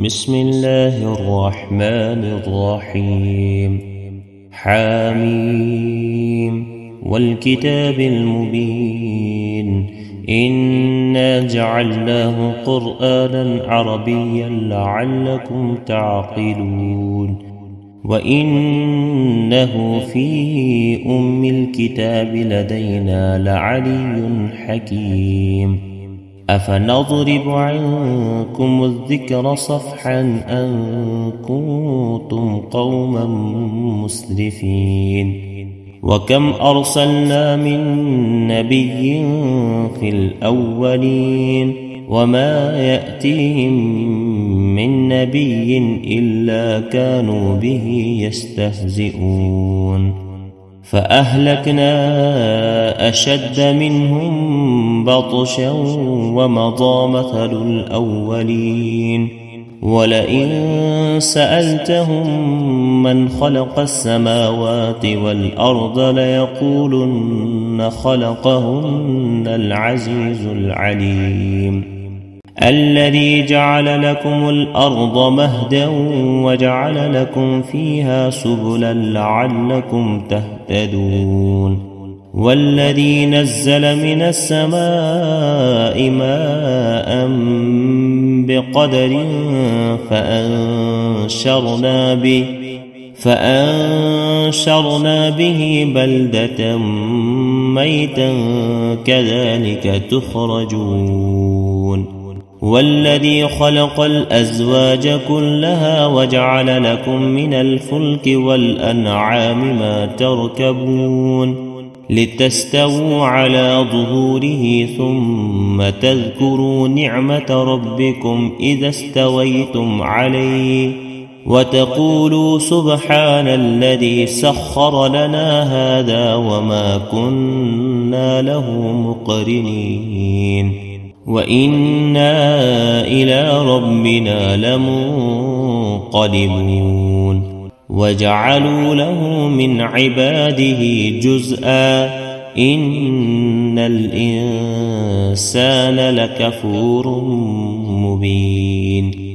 بسم الله الرحمن الرحيم. حاميم والكتاب المبين إنا جعلناه قرآنا عربيا لعلكم تعقلون وإنه في أم الكتاب لدينا لعلي حكيم. أفنضرب عنكم الذكر صفحا أن كنتم قوما مسرفين. وكم أرسلنا من نبي في الأولين وما يأتيهم من نبي إلا كانوا به يستهزئون. فأهلكنا أشد منهم بطشا ومضى مثل الأولين. ولئن سألتهم من خلق السماوات والأرض ليقولن خلقهن العزيز العليم. الذي جعل لكم الأرض مهدا وجعل لكم فيها سبلا لعلكم تهتدون. والذي نزل من السماء ماء بقدر فأنشرنا به بلدة ميتا كذلك تخرجون. والذي خلق الأزواج كلها وجعل لكم من الفلك والأنعام ما تركبون لتستووا على ظهوره ثم تذكروا نعمة ربكم إذا استويتم عليه وتقولوا سبحان الذي سخر لنا هذا وما كنا له مقرنين وإنا إلى ربنا لمنقلبون. وجعلوا له من عباده جزءا إن الإنسان لكفور مبين.